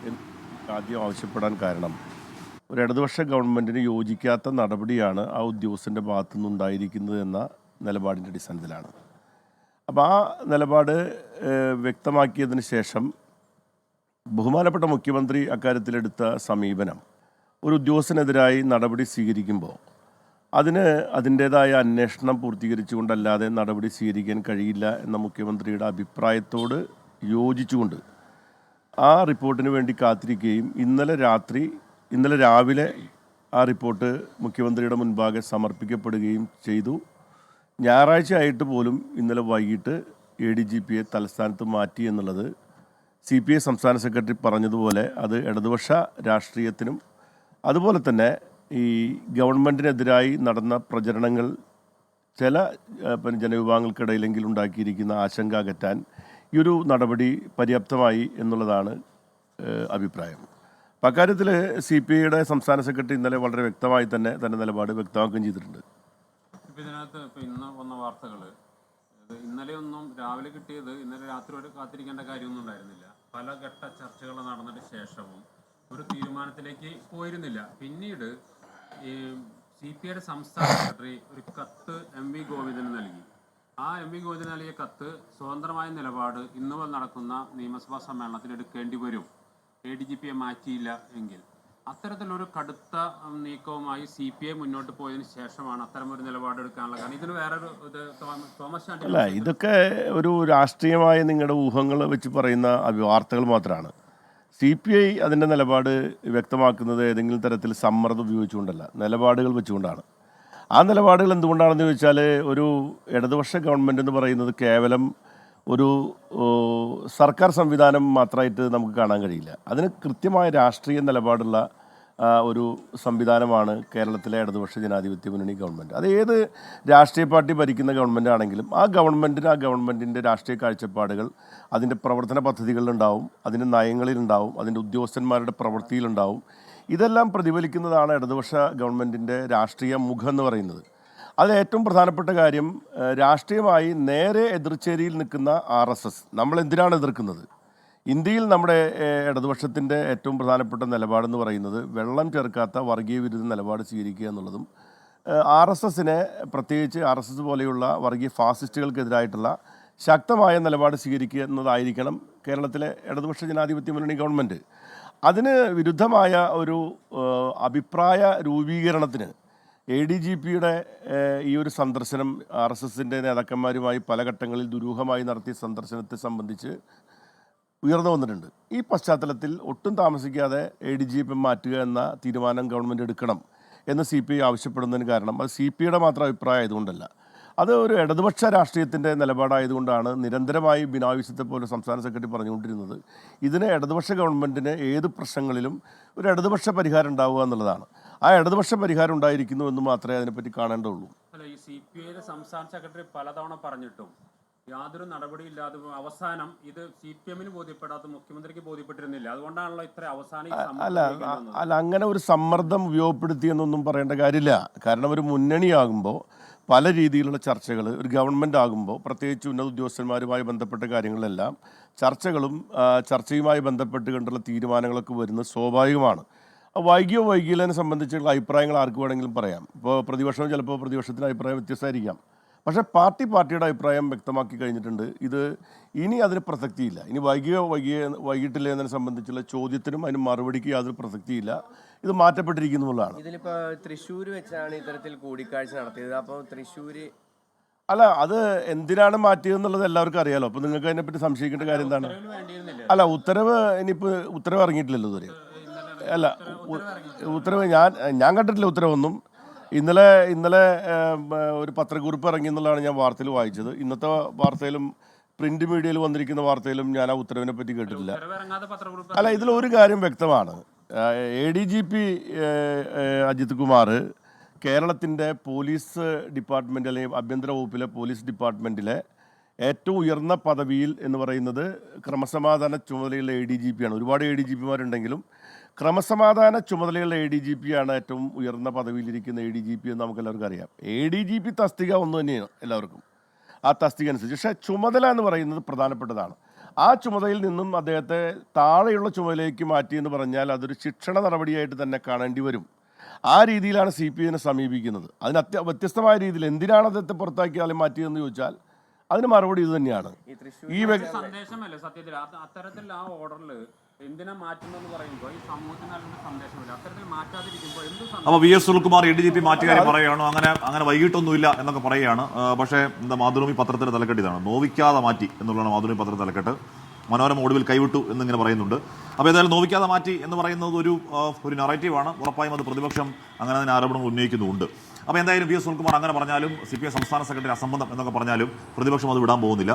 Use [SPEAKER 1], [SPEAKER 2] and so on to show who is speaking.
[SPEAKER 1] എന്ന് ആദ്യം ആവശ്യപ്പെടാൻ കാരണം ഒരു ഇടതുപക്ഷ ഗവൺമെൻറ്റിന് യോജിക്കാത്ത നടപടിയാണ് ആ ഉദ്യോഗസ്ഥൻ്റെ ഭാഗത്തു നിന്നുണ്ടായിരിക്കുന്നത് എന്ന നിലപാടിൻ്റെ അടിസ്ഥാനത്തിലാണ്. അപ്പോൾ ആ നിലപാട് വ്യക്തമാക്കിയതിന് ശേഷം ബഹുമാനപ്പെട്ട മുഖ്യമന്ത്രി അക്കാര്യത്തിലെടുത്ത സമീപനം ഒരു ഉദ്യോഗസ്ഥനെതിരായി നടപടി സ്വീകരിക്കുമ്പോൾ അതിന് അതിൻ്റേതായ അന്വേഷണം പൂർത്തീകരിച്ചുകൊണ്ടല്ലാതെ നടപടി സ്വീകരിക്കാൻ കഴിയില്ല എന്ന മുഖ്യമന്ത്രിയുടെ അഭിപ്രായത്തോട് യോജിച്ചുകൊണ്ട് ആ റിപ്പോർട്ടിന് വേണ്ടി കാത്തിരിക്കുകയും ഇന്നലെ രാവിലെ ആ റിപ്പോർട്ട് മുഖ്യമന്ത്രിയുടെ മുൻപാകെ സമർപ്പിക്കപ്പെടുകയും ചെയ്തു. ഞായറാഴ്ച ആയിട്ട് പോലും ഇന്നലെ വൈകിട്ട് ADGPയെ തലസ്ഥാനത്ത് മാറ്റി എന്നുള്ളത് CPI സംസ്ഥാന സെക്രട്ടറി പറഞ്ഞതുപോലെ അത് ഇടതുപക്ഷ രാഷ്ട്രീയത്തിനും അതുപോലെ തന്നെ ഈ ഗവൺമെൻറ്റിനെതിരായി നടന്ന പ്രചരണങ്ങൾ ചില ജനവിഭാഗങ്ങൾക്കിടയിലെങ്കിലും ഉണ്ടാക്കിയിരിക്കുന്ന ആശങ്ക അകറ്റാൻ ഈ ഒരു നടപടി പര്യാപ്തമായി എന്നുള്ളതാണ് അഭിപ്രായം. അപ്പം അക്കാര്യത്തിൽ CPIയുടെ സംസ്ഥാന സെക്രട്ടറി ഇന്നലെ വളരെ വ്യക്തമായി തന്നെ തൻ്റെ നിലപാട് വ്യക്തമാക്കുകയും ചെയ്തിട്ടുണ്ട്.
[SPEAKER 2] ഇതിനകത്ത് ഇന്ന് വന്ന വാർത്തകൾ ഇന്നലെയൊന്നും രാവിലെ കിട്ടിയത് ഇന്നലെ രാത്രി വരെ കാത്തിരിക്കേണ്ട കാര്യമൊന്നും ഉണ്ടായിരുന്നില്ല. പല ഘട്ട ചർച്ചകൾ നടന്നതിന് ശേഷവും ഒരു തീരുമാനത്തിലേക്ക് പോയിരുന്നില്ല. പിന്നീട് ഈ CPIയുടെ സംസ്ഥാന സെക്രട്ടറി ഒരു കത്ത് MV ഗോവിന്ദന് നൽകി. ആ MV ഗോവിന്ദന് നൽകിയ കത്ത് സ്വതന്ത്രമായ നിലപാട് ഇന്ന് നടക്കുന്ന നിയമസഭാ സമ്മേളനത്തിൽ എടുക്കേണ്ടി വരും, ADGPയെ മാറ്റിയില്ല എങ്കിൽ. അത്തരത്തിലൊരു കടുത്ത നീക്കവുമായി CPI മുന്നോട്ട് പോയതിനു ശേഷമാണ് അത്തരമൊരു നിലപാടെടുക്കാനുള്ള കാരണം. ഇതിന് വേറൊരു തോമസ് ചാണ്ടി
[SPEAKER 1] അല്ല, ഇതൊക്കെ ഒരു രാഷ്ട്രീയമായ നിങ്ങളുടെ ഊഹങ്ങൾ വെച്ച് പറയുന്ന വാർത്തകൾ മാത്രമാണ്. CPI അതിൻ്റെ നിലപാട് വ്യക്തമാക്കുന്നത് ഏതെങ്കിലും തരത്തിൽ സമ്മർദ്ദം ഉപയോഗിച്ചുകൊണ്ടല്ല, നിലപാടുകൾ വെച്ചുകൊണ്ടാണ്. ആ നിലപാടുകൾ എന്തുകൊണ്ടാണെന്ന് ചോദിച്ചാൽ ഒരു ഇടതുപക്ഷ ഗവൺമെൻറ് എന്ന് പറയുന്നത് കേവലം ഒരു സർക്കാർ സംവിധാനം മാത്രമായിട്ട് നമുക്ക് കാണാൻ കഴിയില്ല. അതിന് കൃത്യമായ രാഷ്ട്രീയ നിലപാടുള്ള ഒരു സംവിധാനമാണ് കേരളത്തിലെ ഇടതുപക്ഷ ജനാധിപത്യ മുന്നണി ഗവൺമെൻറ്. അത് ഏത് രാഷ്ട്രീയ പാർട്ടി ഭരിക്കുന്ന ഗവൺമെൻറ് ആണെങ്കിലും ആ ഗവൺമെൻറ്റിൻ്റെ രാഷ്ട്രീയ കാഴ്ചപ്പാടുകൾ അതിൻ്റെ പ്രവർത്തന പദ്ധതികളിലുണ്ടാവും, അതിൻ്റെ നയങ്ങളിലുണ്ടാവും, അതിൻ്റെ ഉദ്യോഗസ്ഥന്മാരുടെ പ്രവൃത്തിയിലുണ്ടാവും. ഇതെല്ലാം പ്രതിഫലിക്കുന്നതാണ് ഇടതുപക്ഷ ഗവൺമെൻറ്റിൻ്റെ രാഷ്ട്രീയ മുഖം എന്ന് പറയുന്നത്. അതിൽ ഏറ്റവും പ്രധാനപ്പെട്ട കാര്യം രാഷ്ട്രീയമായി നേരെ എതിർചേരിയിൽ നിൽക്കുന്ന RSS നമ്മൾ എന്തിനാണ് എതിർക്കുന്നത്? ഇന്ത്യയിൽ നമ്മുടെ ഇടതുപക്ഷത്തിൻ്റെ ഏറ്റവും പ്രധാനപ്പെട്ട നിലപാടെന്ന് പറയുന്നത് വെള്ളം ചേർക്കാത്ത വർഗീയ വിരുദ്ധ നിലപാട് സ്വീകരിക്കുക എന്നുള്ളതും RSSനെ പ്രത്യേകിച്ച് RSS പോലെയുള്ള വർഗീയ ഫാസിസ്റ്റുകൾക്കെതിരായിട്ടുള്ള ശക്തമായ നിലപാട് സ്വീകരിക്കുക എന്നതായിരിക്കണം കേരളത്തിലെ ഇടതുപക്ഷ ജനാധിപത്യ മുന്നണി ഗവൺമെൻറ്. അതിന് വിരുദ്ധമായ ഒരു അഭിപ്രായ രൂപീകരണത്തിന് ADGPയുടെ ഈ ഒരു സന്ദർശനം RSSൻ്റെ നേതാക്കന്മാരുമായി പല ഘട്ടങ്ങളിൽ ദുരൂഹമായി നടത്തിയ സന്ദർശനത്തെ സംബന്ധിച്ച് ഉയർന്നു വന്നിട്ടുണ്ട്. ഈ പശ്ചാത്തലത്തിൽ ഒട്ടും താമസിക്കാതെ ADGP മാറ്റുക എന്ന തീരുമാനം ഗവൺമെൻറ് എടുക്കണം എന്ന് CPI ആവശ്യപ്പെടുന്നതിന് കാരണം അത് CPIയുടെ മാത്രം അഭിപ്രായം ആയതുകൊണ്ടല്ല, അത് ഒരു ഇടതുപക്ഷ രാഷ്ട്രീയത്തിൻ്റെ നിലപാടായതുകൊണ്ടാണ് നിരന്തരമായി ബിനോയ് വിശ്വത്തെ പോലെ സംസ്ഥാന സെക്രട്ടറി പറഞ്ഞുകൊണ്ടിരുന്നത് ഇതിന് ഇടതുപക്ഷ ഗവൺമെൻറ്റിന് ഏത് പ്രശ്നങ്ങളിലും ഒരു ഇടതുപക്ഷ പരിഹാരം ഉണ്ടാവുക എന്നുള്ളതാണ്. ആ ഇടതുപക്ഷ പരിഹാരം ഉണ്ടായിരിക്കുന്നു എന്ന് മാത്രമേ അതിനെപ്പറ്റി കാണേണ്ടതുള്ളൂ.
[SPEAKER 2] അല്ല, ഈ CPIയുടെ സംസ്ഥാന സെക്രട്ടറി പലതവണ പറഞ്ഞിട്ടും യാതൊരു നടപടിയില്ലാതെ അവസാനം ഇത് CPMന് ബോധ്യപ്പെടാത്ത മുഖ്യമന്ത്രിക്ക് ബോധ്യപ്പെട്ടിരുന്നില്ല. അതുകൊണ്ടാണല്ലോ ഇത്ര അവസാനം.
[SPEAKER 1] അല്ല, അങ്ങനെ ഒരു സമ്മർദ്ദം ഉപയോഗപ്പെടുത്തിയെന്നൊന്നും പറയേണ്ട കാര്യമില്ല. കാരണം ഒരു മുന്നണിയാകുമ്പോൾ പല രീതിയിലുള്ള ചർച്ചകൾ, ഒരു ഗവൺമെൻറ് ആകുമ്പോൾ പ്രത്യേകിച്ച് ഉന്നത ഉദ്യോഗസ്ഥന്മാരുമായി ബന്ധപ്പെട്ട കാര്യങ്ങളിലെല്ലാം ചർച്ചയുമായി ബന്ധപ്പെട്ട് കണ്ടുള്ള തീരുമാനങ്ങളൊക്കെ വരുന്നത് സ്വാഭാവികമാണ്. വൈകിയില്ലതിനെ സംബന്ധിച്ചുള്ള അഭിപ്രായങ്ങൾ ആർക്ക് വേണമെങ്കിലും പറയാം. ഇപ്പോൾ പ്രതിപക്ഷം ചിലപ്പോൾ പ്രതിപക്ഷത്തിൻ്റെ അഭിപ്രായം വ്യത്യസ്തമായിരിക്കാം. പക്ഷേ പാർട്ടിയുടെ അഭിപ്രായം വ്യക്തമാക്കി കഴിഞ്ഞിട്ടുണ്ട്. ഇത് ഇനി അതിന് പ്രസക്തിയില്ല. ഇനി വൈകിട്ടില്ല എന്നതിനെ സംബന്ധിച്ചുള്ള ചോദ്യത്തിനും അതിന് മറുപടിക്ക് യാതൊരു പ്രസക്തിയില്ല. ഇത് മാറ്റപ്പെട്ടിരിക്കുന്നുള്ളതാണ്.
[SPEAKER 3] ഇതിലിപ്പോൾ തൃശ്ശൂർ വെച്ചാണ് ഇത്തരത്തിൽ കൂടിക്കാഴ്ച നടത്തിയത്. അപ്പോൾ
[SPEAKER 1] അല്ല, അത് എന്തിനാണ് മാറ്റിയതെന്നുള്ളത് എല്ലാവർക്കും അറിയാലോ. അപ്പോൾ നിങ്ങൾക്ക് അതിനെപ്പറ്റി സംശയിക്കേണ്ട കാര്യം എന്താണ്? അല്ല, ഉത്തരവ് ഇറങ്ങിയിട്ടില്ലല്ലോ ഇതുവരെ. അല്ല, ഉത്തരവ് ഞാൻ കണ്ടിട്ടില്ല ഉത്തരവൊന്നും. ഇന്നലെ ഒരു പത്രക്കുറിപ്പ് ഇറങ്ങി എന്നുള്ളതാണ് ഞാൻ വാർത്തയിൽ വായിച്ചത്. ഇന്നത്തെ വാർത്തയിലും പ്രിന്റ് മീഡിയയിൽ വന്നിരിക്കുന്ന വാർത്തയിലും ഞാൻ ആ ഉത്തരവിനെ പറ്റി കേട്ടിട്ടില്ല. അല്ല, ഇതിലൊരു കാര്യം വ്യക്തമാണ്. ADGP അജിത് കുമാർ കേരളത്തിൻ്റെ പോലീസ് ഡിപ്പാർട്ട്മെൻറ്റ് അല്ലെങ്കിൽ ആഭ്യന്തര വകുപ്പിലെ പോലീസ് ഡിപ്പാർട്ട്മെൻറ്റിലെ ഏറ്റവും ഉയർന്ന പദവിയിൽ എന്ന് പറയുന്നത് ക്രമസമാധാന ചുമതലയുള്ള ADGPയാണ്. ഒരുപാട് ADGPമാരുണ്ടെങ്കിലും ക്രമസമാധാന ചുമതലയുള്ള ADGPയാണ് ഏറ്റവും ഉയർന്ന പദവിയിലിരിക്കുന്ന ADGP എന്ന് നമുക്ക് എല്ലാവർക്കും അറിയാം. ADGP തസ്തിക ഒന്ന് തന്നെയാണ് എല്ലാവർക്കും, ആ തസ്തിക അനുസരിച്ച്. പക്ഷേ ചുമതല എന്ന് പറയുന്നത് പ്രധാനപ്പെട്ടതാണ്. ആ ചുമതലയിൽ നിന്നും അദ്ദേഹത്തെ താഴെയുള്ള ചുമതലയിലേക്ക് മാറ്റിയെന്ന് പറഞ്ഞാൽ അതൊരു ശിക്ഷണ നടപടിയായിട്ട് തന്നെ കാണേണ്ടി വരും. ആ രീതിയിലാണ് CPI സമീപിക്കുന്നത്. അതിന് വ്യത്യസ്തമായ രീതിയിൽ എന്തിനാണ് അദ്ദേഹത്തെ പുറത്താക്കി ആളെ മാറ്റിയതെന്ന് ചോദിച്ചാൽ അതിന് മറുപടി ഇത് തന്നെയാണ്. ഈ
[SPEAKER 2] സന്ദേശമല്ലേ സത്യത്തിൽ അത്തരത്തിൽ ആ ഓർഡറിൽ എന്തിനാ മാറ്റുന്നതെന്ന് പറയുമ്പോൾ ഈ സമൂഹത്തിന് നൽകുന്ന സന്ദേശമില്ല. അത്തരത്തിൽ മാറ്റാതിരിക്കുമ്പോൾ എന്ത്
[SPEAKER 4] അപ്പോൾ VS സുനിൽകുമാർ ADGP മാറ്റിയ കാര്യം പറയുകയാണോ? അങ്ങനെ വൈകിട്ടൊന്നുമില്ല എന്നൊക്കെ പറയുകയാണ്. പക്ഷേ എന്താ മാതൃഭൂമി പത്രത്തിന്റെ തലക്കെട്ട് ഇതാണ്, നോവിക്കാതെ മാറ്റി എന്നുള്ളതാണ് മാതൃഭൂമി പത്രത്തിന്റെ തലക്കെട്ട്. മനോരമ ഒടുവിൽ കൈവിട്ടു എന്നിങ്ങനെ പറയുന്നുണ്ട്. അപ്പോൾ ഏതായാലും നോവിക്കാതെ മാറ്റി എന്ന് പറയുന്നത് ഒരു നറേറ്റീവാണ്. ഉറപ്പായും അത് പ്രതിപക്ഷം അങ്ങനെ തന്നെ ആരോപണങ്ങൾ ഉന്നയിക്കുന്നുണ്ട്. അപ്പോൾ എന്തായാലും VS സുനിൽകുമാർ അങ്ങനെ പറഞ്ഞാലും CPI സംസ്ഥാന സെക്രട്ടറി അസംബന്ധം എന്നൊക്കെ പറഞ്ഞാലും പ്രതിപക്ഷം അത് വിടാൻ പോകുന്നില്ല.